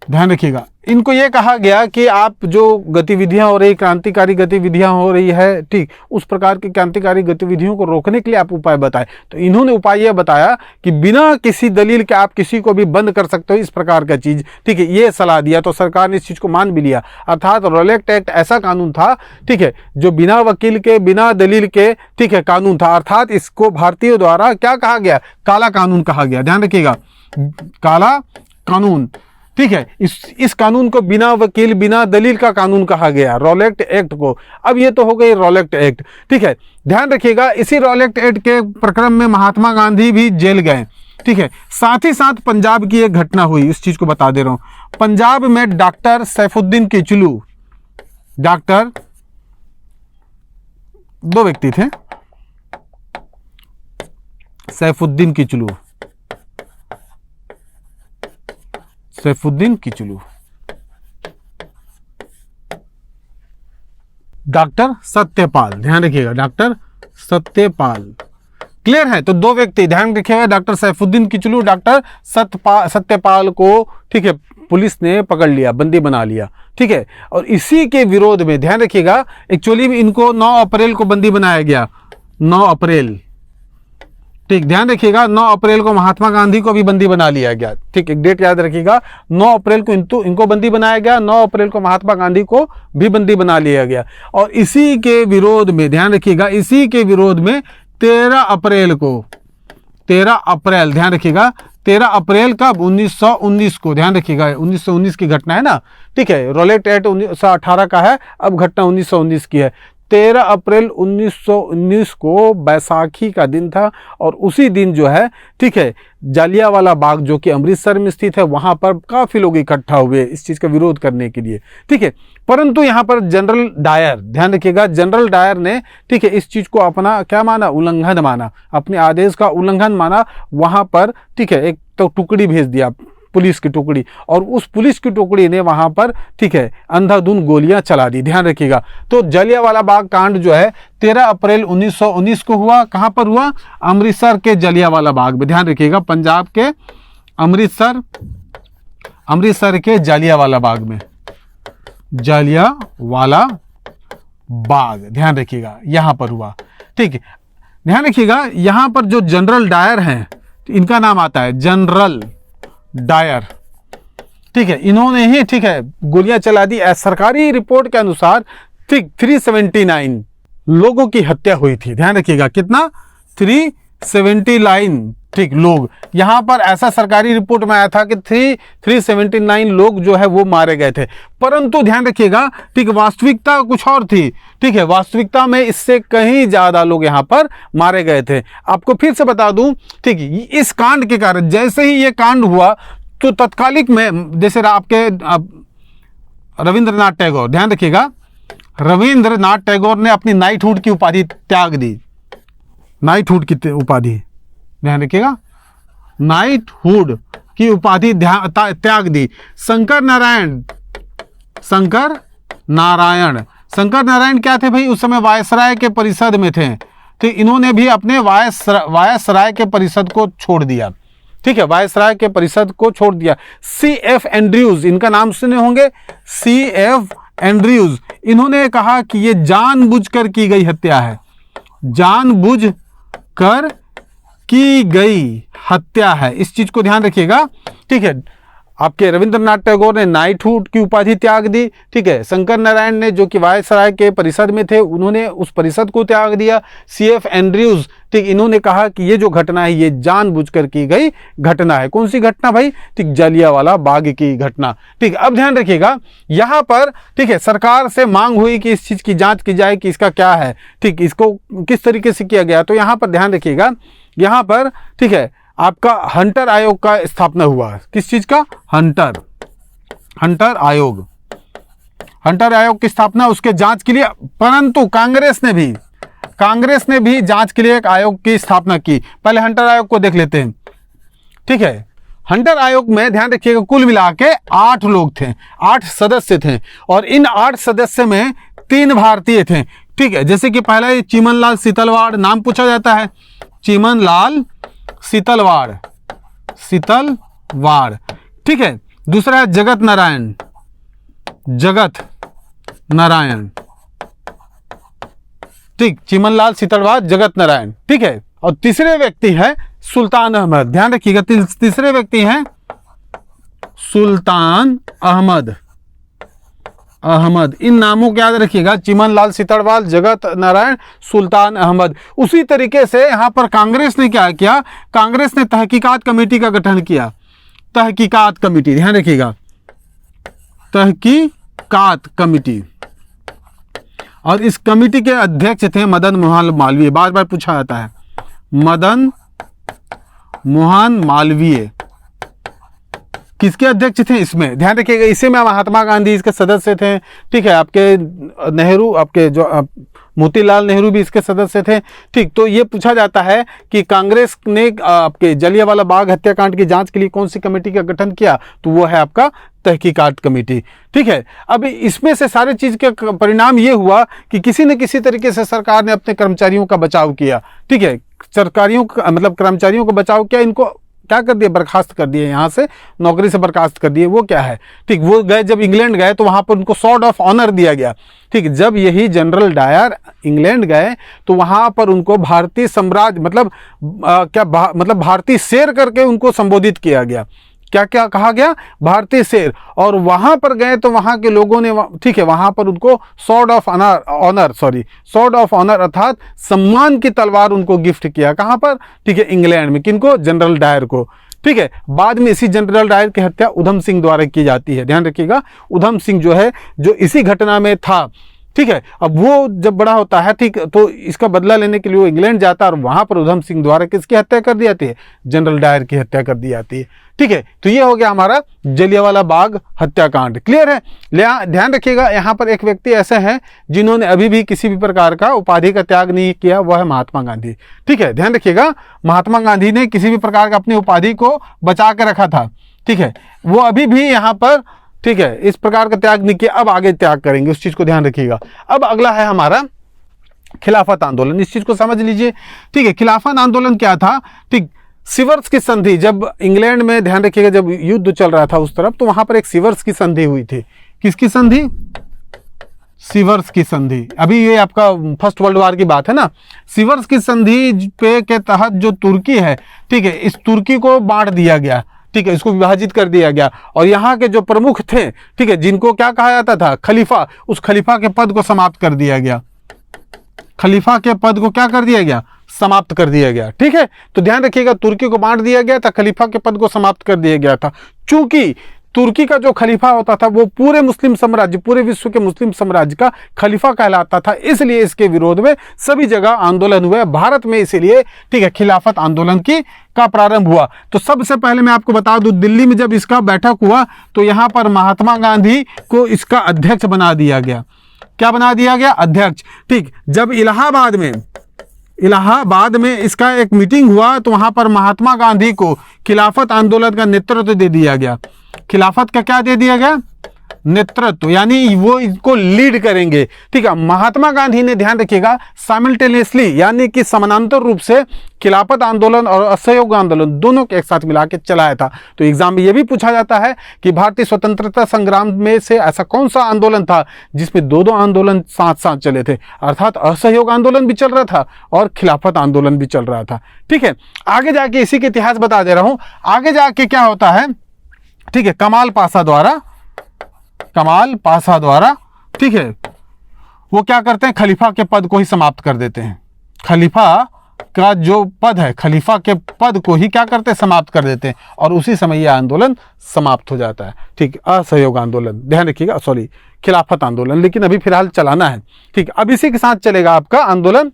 ध्यान रखिएगा, इनको ये कहा गया कि आप जो गतिविधियां हो रही, क्रांतिकारी गतिविधियां हो रही है, ठीक, उस प्रकार की क्रांतिकारी गतिविधियों को रोकने के लिए आप उपाय बताएं। तो इन्होंने उपाय यह बताया कि बिना किसी दलील के आप किसी को भी बंद कर सकते हो, इस प्रकार का चीज, ठीक है, ये सलाह दिया। तो सरकार ने इस चीज को मान भी लिया। अर्थात रॉलेट एक्ट ऐसा कानून था, ठीक है, जो बिना वकील के, बिना दलील के, ठीक है, कानून था। अर्थात इसको भारतीयों द्वारा क्या कहा गया? काला कानून कहा गया। ध्यान रखिएगा, काला कानून, ठीक है। इस कानून को बिना वकील, बिना दलील का कानून कहा गया, रॉलेट एक्ट को। अब ये तो हो गई रॉलेट एक्ट, ठीक है। ध्यान रखिएगा, इसी रॉलेट एक्ट के प्रक्रम में महात्मा गांधी भी जेल गए, ठीक है। साथ ही साथ पंजाब की एक घटना हुई, इस चीज को बता दे रहा हूं। पंजाब में डॉक्टर सैफुद्दीन किचलू, डॉक्टर, दो व्यक्ति थे, सैफुद्दीन किचलू, सैफुद्दीन किचलू, डॉक्टर सत्यपाल, ध्यान रखिएगा, डॉक्टर सत्यपाल, क्लियर है। तो दो व्यक्ति, ध्यान रखिएगा, डॉक्टर सैफुद्दीन किचलू, डॉक्टर सत्यपाल को, ठीक है, पुलिस ने पकड़ लिया, बंदी बना लिया, ठीक है। और इसी के विरोध में, ध्यान रखिएगा, एक्चुअली में इनको 9 अप्रैल को बंदी बनाया गया, 9 अप्रैल, ठीक, ध्यान रखिएगा, 9 अप्रैल को महात्मा गांधी को भी बंदी बना लिया गया, ठीक, एक डेट याद रखिएगा, 9 अप्रैल को इनको बंदी बनाया गया, 9 अप्रैल को महात्मा गांधी को भी बंदी बना लिया गया। और इसी के विरोध में, ध्यान रखिएगा, इसी के विरोध में 13 अप्रैल को, 13 अप्रैल, ध्यान रखिएगा, 13 अप्रैल का 1919 को, ध्यान रखिएगा, 1919 की घटना है ना, ठीक है। रॉलेट एक्ट 1918 का है, अब घटना 1919 की है। 13 अप्रैल 1919 को बैसाखी का दिन था, और उसी दिन जो है, ठीक है, जालियांवाला बाग जो कि अमृतसर में स्थित है, वहां पर काफी लोग इकट्ठा हुए इस चीज का विरोध करने के लिए, ठीक है। परंतु यहां पर जनरल डायर, ध्यान रखिएगा, जनरल डायर ने, ठीक है, इस चीज को अपना क्या माना? उल्लंघन माना, अपने आदेश का उल्लंघन माना। वहां पर, ठीक है, एक तो टुकड़ी भेज दिया, पुलिस की टुकड़ी, और उस पुलिस की टुकड़ी ने वहां पर, ठीक है, अंधाधुंध गोलियां चला दी। ध्यान रखिएगा, तो जालियांवाला बाग कांड जो है 13 अप्रैल 1919 को हुआ। कहां पर हुआ? अमृतसर के जालियांवाला बाग में। ध्यान रखिएगा, पंजाब के अमृतसर के जालियांवाला बाग में, जालियांवाला बाग, ध्यान रखिएगा, यहां पर हुआ, ठीक है। ध्यान रखिएगा, यहां पर जो जनरल डायर हैं, इनका नाम आता है जनरल डायर, ठीक है, इन्होंने ही, ठीक है, गोलियां चला दी। सरकारी रिपोर्ट के अनुसार, ठीक, 379 लोगों की हत्या हुई थी। ध्यान रखिएगा, कितना? 379, ठीक, लोग। यहां पर ऐसा सरकारी रिपोर्ट में आया था कि 379 लोग जो है वो मारे गए थे। परंतु ध्यान रखिएगा, ठीक, वास्तविकता कुछ और थी, ठीक है, वास्तविकता में इससे कहीं ज्यादा लोग यहां पर मारे गए थे। आपको फिर से बता दूं, ठीक, इस कांड के कारण, जैसे ही ये कांड हुआ तो तत्कालिक में, जैसे आपके रविंद्रनाथ टैगोर, ध्यान रखिएगा, रविंद्रनाथ टैगोर ने अपनी नाइटहुड की उपाधि त्याग दी, नाइटहुड की उपाधि, ध्यान रखिएगा, नाइटहुड की उपाधि त्याग दी। शंकर नारायण क्या थे भाई? उस समय वायसराय के परिषद में थे, तो इन्होंने भी अपने वायसराय के परिषद को छोड़ दिया, ठीक है, वायसराय के परिषद को छोड़ दिया। C.F. एंड्रयूज, इनका नाम सुने होंगे, C.F. एंड्रयूज, इन्होंने कहा कि ये जानबूझकर की गई हत्या है, जानबूझकर की गई हत्या है, इस चीज को ध्यान रखिएगा, ठीक है। आपके रविंद्रनाथ टैगोर ने नाइटहुड की उपाधि त्याग दी, ठीक है। शंकर नारायण ने, जो कि वायसराय के परिषद में थे, उन्होंने उस परिषद को त्याग दिया। C.F. एंड्रयूज, ठीक, इन्होंने कहा कि ये जो घटना है ये जानबूझकर की गई घटना है। कौन सी घटना भाई? ठीक, जालियांवाला बाग की घटना, ठीक। अब ध्यान रखिएगा, यहां पर, ठीक है, सरकार से मांग हुई कि इस चीज की जांच की जाए कि इसका क्या है, ठीक, इसको किस तरीके से किया गया। तो यहां पर ध्यान रखिएगा, यहां पर, ठीक है, आपका हंटर आयोग का स्थापना हुआ। किस चीज का? हंटर आयोग की स्थापना, उसके जांच के लिए। परंतु कांग्रेस ने भी जांच के लिए एक आयोग की स्थापना की। पहले हंटर आयोग को देख लेते हैं, ठीक है। हंटर आयोग में ध्यान रखिएगा, कुल मिला के 8 लोग थे, 8 सदस्य थे, और इन 8 सदस्य में 3 भारतीय थे, ठीक है। जैसे कि पहले चिमनलाल सीतलवाड़, नाम पूछा जाता है, चिमनलाल सीतलवाड़, ठीक है। दूसरा है जगत नारायण, जगत नारायण, ठीक, चिमनलाल सीतड़वाद, जगत नारायण, ठीक है। और तीसरे व्यक्ति है सुल्तान अहमद, ध्यान रखिएगा, तीसरे व्यक्ति हैं सुल्तान अहमद, अहमद, इन नामों को याद रखिएगा, चिमनलाल सीतड़वाल, जगत नारायण, सुल्तान अहमद। उसी तरीके से यहां पर कांग्रेस ने क्या किया, कांग्रेस ने तहकीकात कमेटी का गठन किया, तहकीकात कमेटी, ध्यान रखिएगा, तहकीकात कमेटी, और इस कमेटी के अध्यक्ष थे मदन मोहन मालवीय, बार बार पूछा जाता है, मदन मोहन मालवीय किसके अध्यक्ष थे इसमें, ध्यान रखिएगा, इसी में महात्मा गांधी इसके सदस्य थे, ठीक है, आपके नेहरू, आपके जो मोतीलाल नेहरू भी इसके सदस्य थे, ठीक। तो ये पूछा जाता है कि कांग्रेस ने आपके जलियांवाला बाग हत्याकांड की जांच के लिए कौन सी कमेटी का गठन किया, तो वो है आपका तहकीकात कमेटी, ठीक है। अब इसमें से सारे चीज के परिणाम ये हुआ कि किसी न किसी तरीके से सरकार ने अपने कर्मचारियों का बचाव किया, ठीक है, सरकारियों का मतलब कर्मचारियों का बचाव किया, इनको क्या कर दिया, बर्खास्त कर दिए, यहाँ से नौकरी से बर्खास्त कर दिए। वो क्या है, ठीक, वो गए जब इंग्लैंड गए तो वहां पर उनको सॉर्ड ऑफ ऑनर दिया गया, ठीक। जब यही जनरल डायर इंग्लैंड गए तो वहां पर उनको भारतीय साम्राज्य मतलब भारतीय शेर करके उनको संबोधित किया गया, क्या क्या कहा गया, भारतीय शेर। और वहां पर गए तो वहां के लोगों ने, ठीक है, वहां पर उनको सॉर्ड ऑफ ऑनर अर्थात सम्मान की तलवार उनको गिफ्ट किया, कहां पर, ठीक है, इंग्लैंड में, किनको, जनरल डायर को, ठीक है। बाद में इसी जनरल डायर की हत्या उधम सिंह द्वारा की जाती है, ध्यान रखिएगा, उधम सिंह जो है, जो इसी घटना में था, ठीक है। अब वो जब बड़ा होता है, ठीक, तो इसका बदला लेने के लिए वो इंग्लैंड जाता है और वहां पर उधम सिंह द्वारा किसकी हत्या कर दी जाती है, जनरल डायर की हत्या कर दी जाती है, ठीक है। तो ये हो गया हमारा जलियांवाला बाग हत्याकांड, क्लियर है। ध्यान रखिएगा, यहाँ पर एक व्यक्ति ऐसे हैं जिन्होंने अभी भी किसी भी प्रकार का उपाधि का त्याग नहीं किया, वह है महात्मा गांधी, ठीक है। ध्यान रखिएगा, महात्मा गांधी ने किसी भी प्रकार का अपनी उपाधि को बचा के रखा था, ठीक है, वो अभी भी यहाँ पर, ठीक है, इस प्रकार का त्याग नहीं किया, अब आगे त्याग करेंगे, उस चीज को ध्यान रखिएगा। अब अगला है हमारा खिलाफत आंदोलन, इस चीज को समझ लीजिए, ठीक है। खिलाफत आंदोलन क्या था, ठीक, सिवर्स की संधि, जब इंग्लैंड में, ध्यान रखिएगा, जब युद्ध चल रहा था उस तरफ, तो वहां पर एक सिवर्स की संधि हुई थी, किसकी संधि, सिवर्स की संधि। अभी ये आपका फर्स्ट वर्ल्ड वॉर की बात है ना, सिवर्स की संधि पे के तहत जो तुर्की है, ठीक है, इस तुर्की को बांट दिया गया, ठीक है, इसको विभाजित कर दिया गया, और यहाँ के जो प्रमुख थे, ठीक है, जिनको क्या कहा जाता था, खलीफा, उस खलीफा के पद को समाप्त कर दिया गया, खलीफा के पद को क्या कर दिया गया, समाप्त कर दिया गया, ठीक है। तो ध्यान रखिएगा, तुर्की को बांट दिया गया था, खलीफा के पद को समाप्त कर दिया गया था। चूंकि तुर्की का जो खलीफा होता था वो पूरे मुस्लिम साम्राज्य, पूरे विश्व के मुस्लिम साम्राज्य का खलीफा कहलाता था, इसलिए इसके विरोध में सभी जगह आंदोलन हुए, भारत में इसीलिए, ठीक है, खिलाफत आंदोलन का प्रारंभ हुआ। तो सबसे पहले मैं आपको बता दूं, दिल्ली में जब इसका बैठक हुआ तो यहां पर महात्मा गांधी को इसका अध्यक्ष बना दिया गया, क्या बना दिया गया, अध्यक्ष, ठीक। जब इलाहाबाद में इसका एक मीटिंग हुआ तो वहां पर महात्मा गांधी को खिलाफत आंदोलन का नेतृत्व दे दिया गया, खिलाफत का क्या दे दिया गया, नेतृत्व, यानी वो इसको लीड करेंगे, ठीक है। महात्मा गांधी ने, ध्यान रखिएगा, साइमल्टेनियसली यानी कि समानांतर रूप से खिलाफत आंदोलन और असहयोग आंदोलन दोनों के एक साथ मिला के चलाया था। तो एग्जाम में यह भी पूछा जाता है कि भारतीय स्वतंत्रता संग्राम में से ऐसा कौन सा आंदोलन था जिसमें दो आंदोलन साथ साथ चले थे, अर्थात असहयोग आंदोलन भी चल रहा था और खिलाफत आंदोलन भी चल रहा था, ठीक है। आगे जाके इसी के इतिहास बता दे रहा हूं, आगे जाके क्या होता है, ठीक है, कमाल पाशा द्वारा, ठीक है, वो क्या करते हैं, खलीफा के पद को ही समाप्त कर देते हैं, खलीफा का जो पद है, खलीफा के पद को ही क्या करते हैं, समाप्त कर देते हैं, और उसी समय यह आंदोलन समाप्त हो जाता है, ठीक। असहयोग आंदोलन, ध्यान रखिएगा, सॉरी, खिलाफत आंदोलन, लेकिन अभी फिलहाल चलाना है, ठीक। अब इसी के साथ चलेगा आपका आंदोलन,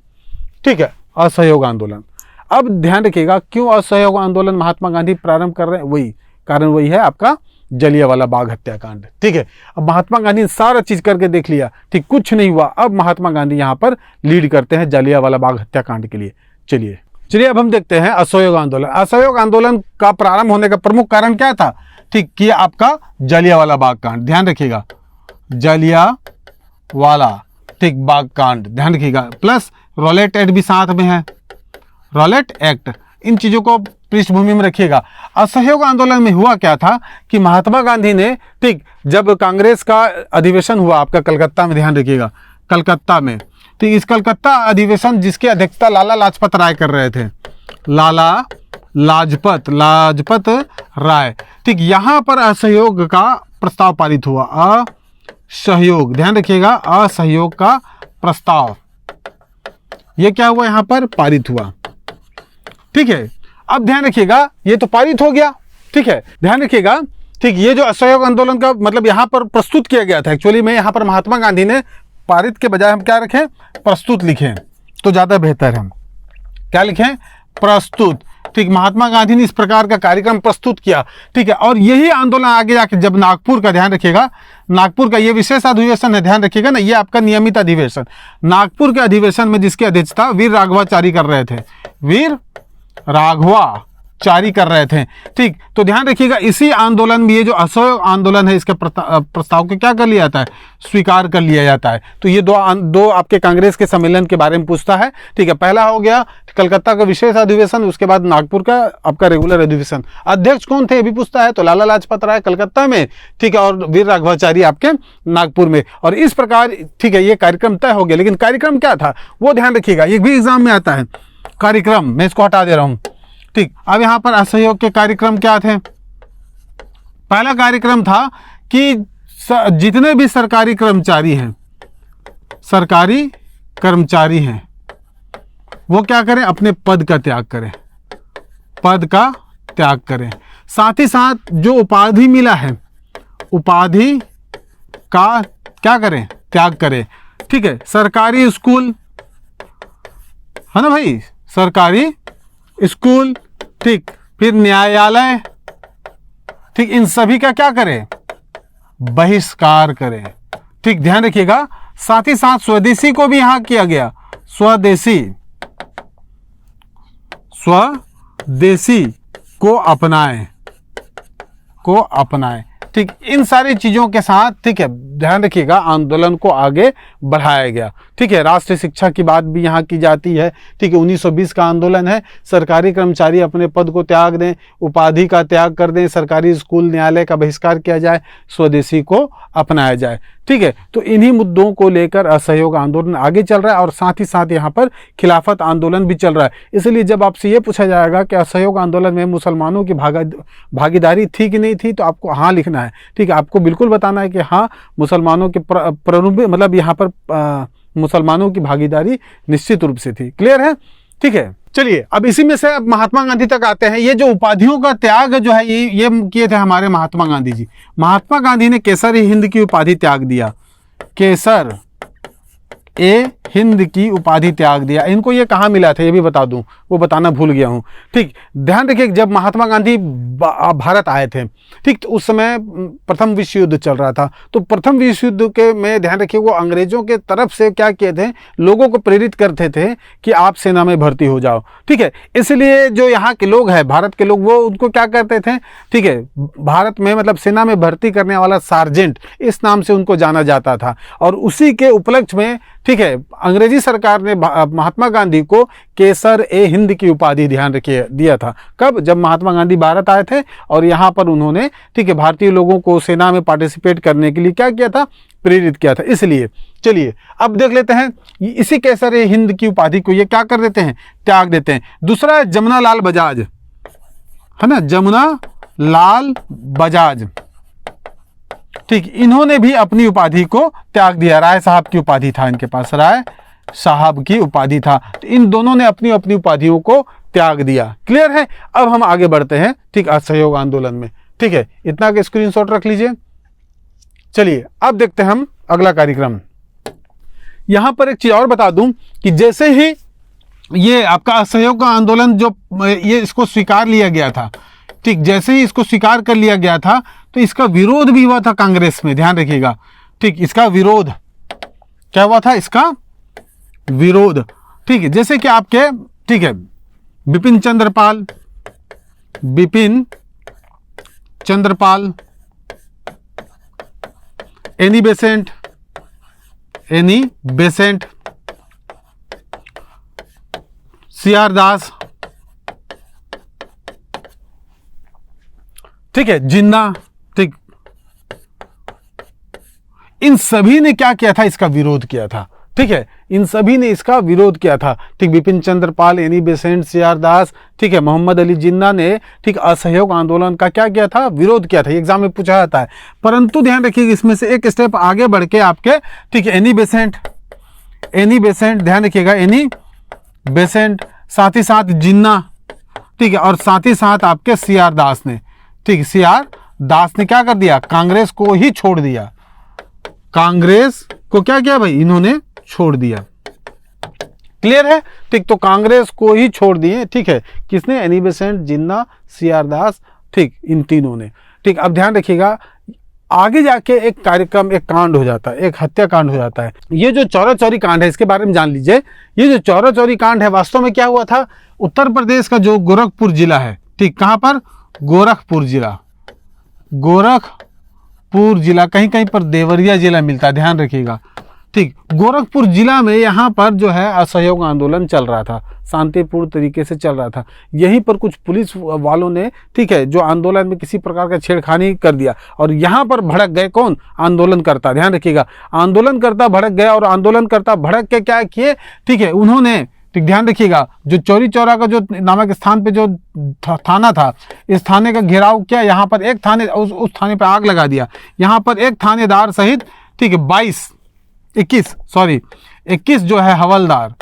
ठीक है, असहयोग आंदोलन। अब ध्यान रखिएगा, क्यों असहयोग आंदोलन महात्मा गांधी प्रारंभ कर रहे हैं, वही कारण वही है आपका जलियांवाला बाग हत्याकांड, ठीक है। अब महात्मा गांधी ने सारा चीज करके देख लिया, ठीक, कुछ नहीं हुआ, अब महात्मा गांधी यहां पर लीड करते हैं जलियांवाला बाग हत्याकांड के लिए। चलिए अब हम देखते हैं असहयोग आंदोलन। असहयोग आंदोलन का प्रारंभ होने का प्रमुख कारण क्या था, ठीक, कि आपका जलियांवाला बाग कांड, ध्यान रखिएगा, जलियांवाला, ठीक, बाग कांड, ध्यान रखिएगा, प्लस रॉलेट एक्ट भी साथ में है, रॉलेट एक्ट, इन चीजों को पृष्ठभूमि में रखिएगा। असहयोग आंदोलन में हुआ क्या था कि महात्मा गांधी ने, ठीक, जब कांग्रेस का अधिवेशन हुआ आपका कलकत्ता में, ध्यान रखिएगा कलकत्ता में, तो इस कलकत्ता अधिवेशन जिसकी अध्यक्षता लाला लाजपत राय कर रहे थे, लाला लाजपत राय, ठीक, यहां पर असहयोग का प्रस्ताव पारित हुआ। असहयोग, ध्यान रखिएगा, असहयोग का प्रस्ताव, यह क्या हुआ, यहां पर पारित हुआ। ठीक है, अब ध्यान रखिएगा, ये तो पारित हो गया। ठीक है, ध्यान रखिएगा, ठीक, ये जो असहयोग आंदोलन का मतलब यहां पर प्रस्तुत किया गया था, एक्चुअली में यहां पर महात्मा गांधी ने पारित के बजाय हम क्या रखें, प्रस्तुत लिखें तो ज्यादा बेहतर है। क्या लिखें, प्रस्तुत। ठीक, महात्मा गांधी ने इस प्रकार का कार्यक्रम प्रस्तुत किया। ठीक है, और यही आंदोलन आगे जाके जब नागपुर का, ध्यान रखिएगा, नागपुर का ये विशेष अधिवेशन है, ध्यान रखिएगा ना, ये आपका नियमित अधिवेशन, नागपुर के अधिवेशन में जिसकी अध्यक्षता वीर राघवाचारी कर रहे थे, वीर राघवाचारी कर रहे थे। ठीक, तो ध्यान रखिएगा, इसी आंदोलन में ये जो असहयोग आंदोलन है, इसके प्रस्ताव को क्या कर लिया जाता है, स्वीकार कर लिया जाता है। तो ये दो आपके कांग्रेस के सम्मेलन के बारे में पूछता है। ठीक है, पहला हो गया कलकत्ता का विशेष अधिवेशन, उसके बाद नागपुर का आपका रेगुलर अधिवेशन। अध्यक्ष कौन थे ये भी पूछता है, तो लाला लाजपत राय कलकत्ता में, ठीक है, और वीर राघवाचारी आपके नागपुर में। और इस प्रकार, ठीक है, ये कार्यक्रम तय हो गया। लेकिन कार्यक्रम क्या था वो ध्यान रखिएगा, ये भी एग्जाम में आता है। कार्यक्रम, मैं इसको हटा दे रहा हूं। ठीक, अब यहां पर असहयोग के कार्यक्रम क्या थे। पहला कार्यक्रम था कि जितने भी सरकारी कर्मचारी हैं वो क्या करें, अपने पद का त्याग करें, साथ ही साथ जो उपाधि मिला है, उपाधि का क्या करें, त्याग करें। ठीक है, सरकारी स्कूल है ना भाई, सरकारी स्कूल, ठीक, फिर न्यायालय, ठीक, इन सभी का क्या करें, बहिष्कार करें। ठीक, ध्यान रखिएगा, साथ ही साथ स्वदेशी को भी यहां किया गया, स्वदेशी को अपनाएं। ठीक, इन सारी चीजों के साथ, ठीक है, ध्यान रखिएगा, आंदोलन को आगे बढ़ाया गया। ठीक है, राष्ट्रीय शिक्षा की बात भी यहाँ की जाती है। ठीक है, 1920 का आंदोलन है, सरकारी कर्मचारी अपने पद को त्याग दें, उपाधि का त्याग कर दें, सरकारी स्कूल न्यायालय का बहिष्कार किया जाए, स्वदेशी को अपनाया जाए। ठीक है, तो इन्हीं मुद्दों को लेकर असहयोग आंदोलन आगे चल रहा है और साथ ही साथ यहाँ पर खिलाफत आंदोलन भी चल रहा है। इसलिए जब आपसे ये पूछा जाएगा कि असहयोग आंदोलन में मुसलमानों की भागीदारी थी कि नहीं थी, तो आपको हाँ लिखना है। ठीक है, आपको बिल्कुल बताना है कि हाँ, मुसलमानों के मतलब यहाँ पर मुसलमानों की भागीदारी निश्चित रूप से थी। क्लियर है? ठीक है, चलिए अब इसी में से अब महात्मा गांधी तक आते हैं। ये जो उपाधियों का त्याग जो है ये किए थे हमारे महात्मा गांधी जी। महात्मा गांधी ने केसर ए हिंद की उपाधि त्याग दिया, केसर ए हिंद की उपाधि त्याग दिया। इनको ये कहाँ मिला था ये भी बता दूं, वो बताना भूल गया हूं। ठीक, ध्यान रखिए, जब महात्मा गांधी भारत आए थे, ठीक, तो उस समय प्रथम विश्व युद्ध चल रहा था। तो प्रथम विश्व युद्ध के में ध्यान रखिए, वो अंग्रेजों के तरफ से क्या किए थे, लोगों को प्रेरित करते थे कि आप सेना में भर्ती हो जाओ। ठीक है, इसलिए जो यहाँ के लोग हैं, भारत के लोग, वो उनको क्या करते थे, ठीक है, भारत में मतलब सेना में भर्ती करने वाला सार्जेंट, इस नाम से उनको जाना जाता था। और उसी के उपलक्ष्य में, ठीक है, अंग्रेजी सरकार ने महात्मा गांधी को केसर ए हिंद की उपाधि, ध्यान रखिए, दिया था। कब? जब महात्मा गांधी भारत आए थे और यहाँ पर उन्होंने, ठीक है, भारतीय लोगों को सेना में पार्टिसिपेट करने के लिए क्या किया था, प्रेरित किया था। इसलिए चलिए अब देख लेते हैं, इसी केसर ए हिंद की उपाधि को ये क्या कर देते हैं, त्याग देते हैं। दूसरा है जमुना लाल बजाज, है ना, जमुना लाल बजाज। ठीक, इन्होंने भी अपनी उपाधि को त्याग दिया। राय साहब की उपाधि था इनके पास, राय साहब की उपाधि था। तो इन दोनों ने अपनी अपनी उपाधियों को त्याग दिया। क्लियर है? अब हम आगे बढ़ते हैं, ठीक, असहयोग आंदोलन में। ठीक है, इतना के स्क्रीनशॉट रख लीजिए। चलिए अब देखते हैं हम अगला कार्यक्रम। यहां पर एक चीज और बता दूं कि जैसे ही ये आपका असहयोग का आंदोलन जो ये इसको स्वीकार लिया गया था, ठीक, जैसे ही इसको स्वीकार कर लिया गया था तो इसका विरोध भी हुआ था कांग्रेस में, ध्यान रखिएगा। ठीक, इसका विरोध क्या हुआ था, इसका विरोध। ठीक है, जैसे कि आपके, ठीक है, Bipin Chandrapal, Annie Besant, C R Das, ठीक है, जिन्ना, ठीक, इन सभी ने क्या किया था, इसका विरोध किया था। ठीक है, इन सभी ने इसका विरोध किया था। ठीक, Bipin Chandra Pal, Annie Besant, CR दास, ठीक है, मोहम्मद अली जिन्ना ने ठीक असहयोग आंदोलन का क्या किया था, विरोध किया था। एग्जाम में पूछा जाता है। परंतु ध्यान रखिएगा, इसमें से एक स्टेप आगे बढ़ के आपके, ठीक है, एनी बेसेंट, ध्यान रखिएगा, एनी बेसेंट, साथ ही साथ जिन्ना, ठीक है, और साथ ही साथ आपके सीआर दास ने, ठीक, सीआर दास ने क्या कर दिया, कांग्रेस को ही छोड़ दिया। कांग्रेस को क्या किया भाई, इन्होंने छोड़ दिया। क्लियर है? ठीक, तो कांग्रेस को ही छोड़ दिए। ठीक है, किसने, एनी बेसेंट, जिन्ना, सीआर दास, ठीक, इन तीनों ने। ठीक, अब ध्यान रखिएगा, आगे जाके एक कार्यक्रम, एक कांड हो जाता है, एक हत्याकांड हो जाता है। ये जो चौरा चौरी कांड है, इसके बारे में जान लीजिए। ये जो चौरा चौरी कांड है, वास्तव में क्या हुआ था, उत्तर प्रदेश का जो गोरखपुर जिला है, ठीक, कहां पर, गोरखपुर जिला, गोरखपुर जिला, कहीं कहीं पर देवरिया जिला मिलता है, ध्यान रखिएगा। ठीक, गोरखपुर जिला में यहाँ पर जो है असहयोग आंदोलन चल रहा था, शांतिपूर्ण तरीके से चल रहा था। यहीं पर कुछ पुलिस वालों ने, ठीक है, जो आंदोलन में किसी प्रकार का छेड़खानी कर दिया और यहाँ पर भड़क गए कौन, आंदोलनकर्ता। ध्यान रखिएगा, आंदोलनकर्ता भड़क गया और आंदोलनकर्ता भड़क के क्या किए, ठीक है, उन्होंने, ठीक, ध्यान रखिएगा, जो चौरी चौरा का जो नामक स्थान पे जो थाना था, इस थाने का घेराव किया। यहाँ पर एक थाने, उस थाने पे आग लगा दिया। यहाँ पर एक थानेदार सहित, ठीक है, 21 जो है हवलदार,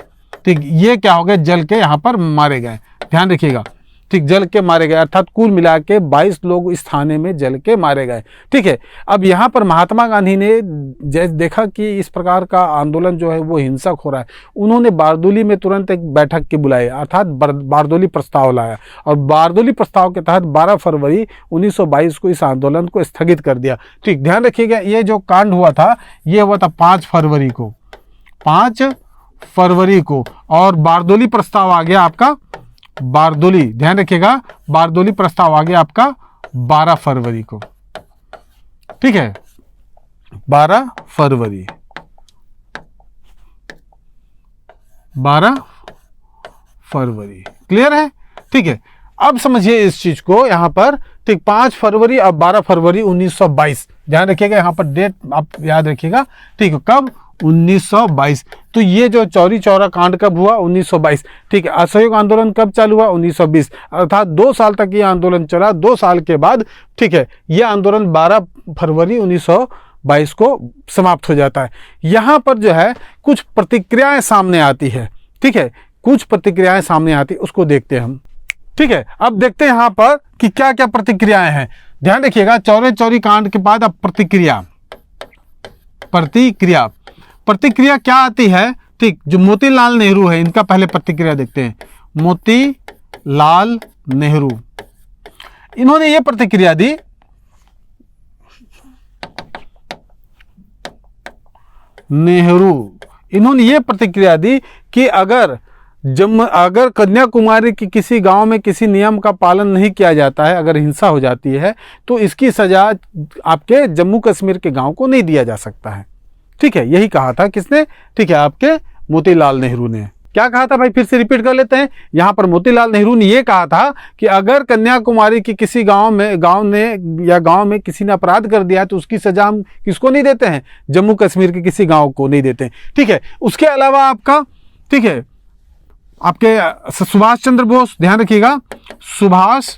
ठीक, ये क्या हो गए, जल के यहाँ पर मारे गए। ध्यान रखिएगा, ठीक, जल के मारे गए, अर्थात कुल मिला के 22 लोग इस थाने में जल के मारे गए। ठीक है, अब यहाँ पर महात्मा गांधी ने जैसे देखा कि इस प्रकार का आंदोलन जो है वो हिंसक हो रहा है, उन्होंने बारदोली में तुरंत एक बैठक की बुलाई, अर्थात बारदोली प्रस्ताव लाया और बारदोली प्रस्ताव के तहत 12 फरवरी 1922 को इस आंदोलन को स्थगित कर दिया। ठीक, ध्यान रखिएगा, ये जो कांड हुआ था, ये हुआ था 5 फरवरी को, 5 फरवरी को, और बारदोली प्रस्ताव आ गया आपका, बारदोली, ध्यान रखिएगा, बारदोली प्रस्ताव आ गया आपका 12 फरवरी को। ठीक है, 12 फरवरी, 12 फरवरी, क्लियर है? ठीक है, अब समझिए इस चीज को यहां पर। ठीक, 5 फरवरी और 12 फरवरी 1922, ध्यान रखिएगा, यहां पर डेट आप याद रखिएगा। ठीक है, कब, 1922। तो ये जो चौरी चौरा कांड कब हुआ, 1922। ठीक है, असहयोग आंदोलन कब चालू हुआ, 1920, अर्थात 2 साल तक ये आंदोलन चला। 2 साल के बाद, ठीक है, ये आंदोलन 12 फरवरी 1922 को समाप्त हो जाता है। यहाँ पर जो है कुछ प्रतिक्रियाएं सामने आती है। ठीक है, कुछ प्रतिक्रियाएं सामने आती, उसको देखते हैं हम। ठीक है, अब देखते हैं यहाँ पर कि क्या क्या प्रतिक्रियाएं हैं। ध्यान रखिएगा, चौरे चौरी कांड के बाद अब प्रतिक्रिया क्या आती है। ठीक, जो मोतीलाल नेहरू है, इनका पहले प्रतिक्रिया देखते हैं। मोतीलाल नेहरू, इन्होंने ये प्रतिक्रिया दी, इन्होंने ये प्रतिक्रिया दी कि अगर कन्याकुमारी की किसी गांव में किसी नियम का पालन नहीं किया जाता है, अगर हिंसा हो जाती है, तो इसकी सजा आपके जम्मू कश्मीर के गांव को नहीं दिया जा सकता है। ठीक है, यही कहा था किसने, ठीक है, आपके मोतीलाल नेहरू ने। क्या कहा था भाई, फिर से रिपीट कर लेते हैं। यहां पर मोतीलाल नेहरू ने यह कहा था कि अगर कन्याकुमारी की किसी गांव में किसी ने अपराध कर दिया है, तो उसकी सजा हम किसको नहीं देते हैं, जम्मू कश्मीर के किसी गांव को नहीं देते हैं। ठीक है, उसके अलावा आपका, ठीक है, आपके सुभाष चंद्र बोस, ध्यान रखिएगा, सुभाष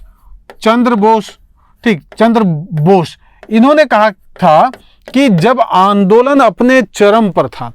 चंद्र बोस, ठीक, चंद्र बोस, इन्होंने कहा था कि जब आंदोलन अपने चरम पर था,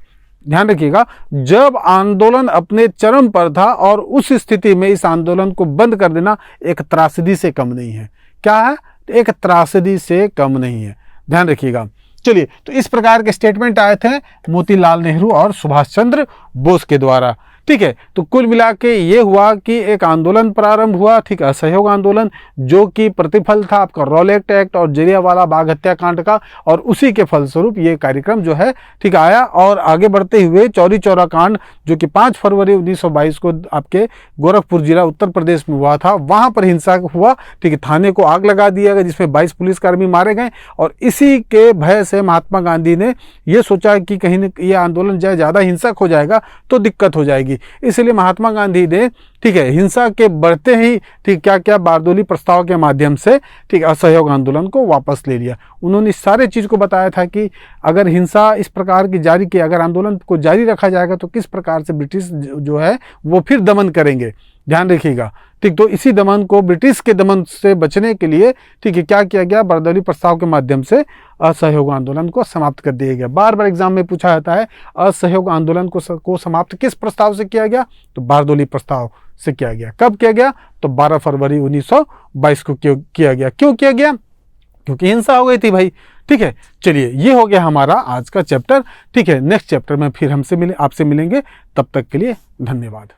ध्यान रखिएगा, जब आंदोलन अपने चरम पर था और उस स्थिति में इस आंदोलन को बंद कर देना एक त्रासदी से कम नहीं है। क्या है, एक त्रासदी से कम नहीं है, ध्यान रखिएगा। चलिए, तो इस प्रकार के स्टेटमेंट आए थे मोतीलाल नेहरू और सुभाष चंद्र बोस के द्वारा। ठीक है, तो कुल मिला के ये हुआ कि एक आंदोलन प्रारंभ हुआ, ठीक, असहयोग आंदोलन, जो कि प्रतिफल था आपका रॉलेट एक्ट और जलियांवाला बाग हत्याकांड का, और उसी के फलस्वरूप ये कार्यक्रम जो है, ठीक, आया। और आगे बढ़ते हुए चौरी चौरा कांड, जो कि 5 फरवरी 1922 को आपके गोरखपुर जिला उत्तर प्रदेश में हुआ था, वहां पर हिंसा हुआ। ठीक है, थाने को आग लगा दिया गया, जिसमें 22 पुलिसकर्मी मारे गए, और इसी के भय से महात्मा गांधी ने यह सोचा कि कहीं ये आंदोलन ज़्यादा हिंसक हो जाएगा तो दिक्कत हो जाएगी, थी। इसलिए महात्मा गांधी ने, ठीक है, हिंसा के बढ़ते ही, ठीक, क्या क्या बारदोली प्रस्ताव के माध्यम से, ठीक, असहयोग आंदोलन को वापस ले लिया। उन्होंने सारे चीज़ को बताया था कि अगर हिंसा इस प्रकार की जारी की, अगर आंदोलन को जारी रखा जाएगा तो किस प्रकार से ब्रिटिश जो है वो फिर दमन करेंगे, ध्यान रखिएगा, ठीक। तो इसी दमन को, ब्रिटिश के दमन से बचने के लिए, ठीक है, क्या किया गया, बारदोली प्रस्ताव के माध्यम से असहयोग आंदोलन को समाप्त कर दिया गया। बार बार एग्जाम में पूछा जाता है असहयोग आंदोलन को समाप्त किस प्रस्ताव से किया गया, तो बारदोली प्रस्ताव से किया गया। कब किया गया, तो 12 फरवरी 1922 को किया गया। क्यों किया गया, क्योंकि हिंसा हो गई थी भाई, ठीक है। चलिए, ये हो गया हमारा आज का चैप्टर, ठीक है। नेक्स्ट चैप्टर में फिर आपसे मिलेंगे, तब तक के लिए धन्यवाद।